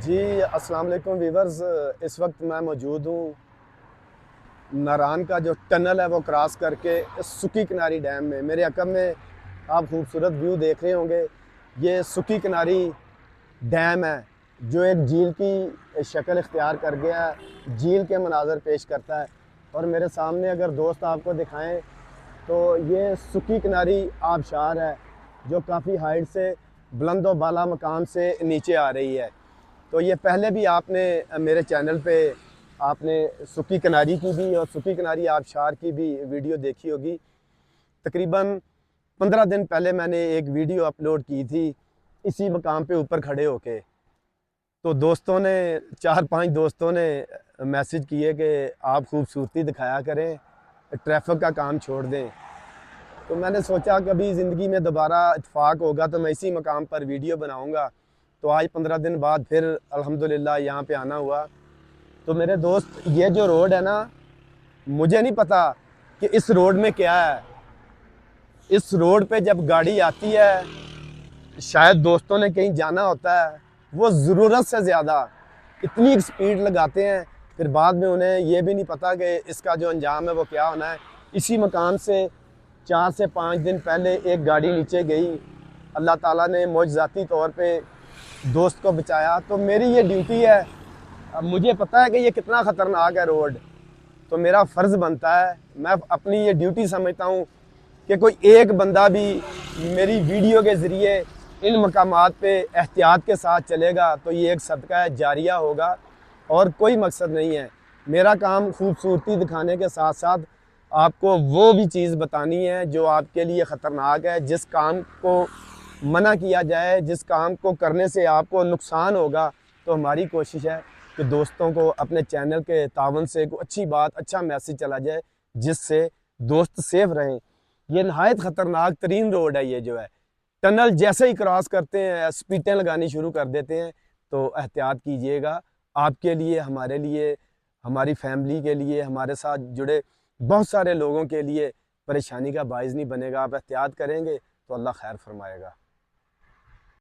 جی السلام علیکم ویورز، اس وقت میں موجود ہوں ناران کا جو ٹنل ہے وہ کراس کر کے سکی کناری ڈیم میں۔ میرے عقب میں آپ خوبصورت ویو دیکھ رہے ہوں گے۔ یہ سکی کناری ڈیم ہے جو ایک جھیل کی شکل اختیار کر گیا ہے، جھیل کے مناظر پیش کرتا ہے۔ اور میرے سامنے اگر دوست آپ کو دکھائیں تو یہ سکی کناری آبشار ہے جو کافی ہائٹ سے بلند و بالا مقام سے نیچے آ رہی ہے۔ تو یہ پہلے بھی آپ نے میرے چینل پہ آپ نے سکی کناری کی بھی اور سکی کناری آبشار کی بھی ویڈیو دیکھی ہوگی۔ تقریباً 15 دن پہلے میں نے ایک ویڈیو اپلوڈ کی تھی اسی مقام پہ اوپر کھڑے ہو کے۔ تو دوستوں نے 4-5 دوستوں نے میسج کیے کہ آپ خوبصورتی دکھایا کریں، ٹریفک کا کام چھوڑ دیں۔ تو میں نے سوچا کبھی زندگی میں دوبارہ اتفاق ہوگا تو میں اسی مقام پر ویڈیو بناؤں گا۔ تو آج 15 دن بعد پھر الحمدللہ یہاں پہ آنا ہوا۔ تو میرے دوست یہ جو روڈ ہے نا، مجھے نہیں پتا کہ اس روڈ میں کیا ہے۔ اس روڈ پہ جب گاڑی آتی ہے، شاید دوستوں نے کہیں جانا ہوتا ہے، وہ ضرورت سے زیادہ اتنی سپیڈ لگاتے ہیں، پھر بعد میں انہیں یہ بھی نہیں پتا کہ اس کا جو انجام ہے وہ کیا ہونا ہے۔ اسی مقام سے 4 سے 5 دن پہلے ایک گاڑی نیچے گئی، اللہ تعالیٰ نے معجزاتی طور پہ دوست کو بچایا۔ تو میری یہ ڈیوٹی ہے، اب مجھے پتا ہے کہ یہ کتنا خطرناک ہے روڈ، تو میرا فرض بنتا ہے، میں اپنی یہ ڈیوٹی سمجھتا ہوں کہ کوئی ایک بندہ بھی میری ویڈیو کے ذریعے ان مقامات پہ احتیاط کے ساتھ چلے گا تو یہ ایک صدقہ جاریہ ہوگا اور کوئی مقصد نہیں ہے۔ میرا کام خوبصورتی دکھانے کے ساتھ ساتھ آپ کو وہ بھی چیز بتانی ہے جو آپ کے لیے خطرناک ہے، جس کام کو منع کیا جائے، جس کام کو کرنے سے آپ کو نقصان ہوگا۔ تو ہماری کوشش ہے کہ دوستوں کو اپنے چینل کے تعاون سے کوئی اچھی بات، اچھا میسج چلا جائے جس سے دوست سیف رہیں۔ یہ نہایت خطرناک ترین روڈ ہے، یہ جو ہے ٹنل جیسے ہی کراس کرتے ہیں سپیٹیں لگانی شروع کر دیتے ہیں، تو احتیاط کیجئے گا۔ آپ کے لیے، ہمارے لیے، ہماری فیملی کے لیے، ہمارے ساتھ جڑے بہت سارے لوگوں کے لیے پریشانی کا باعث نہیں بنے گا۔ آپ احتیاط کریں گے تو اللہ خیر فرمائے گا۔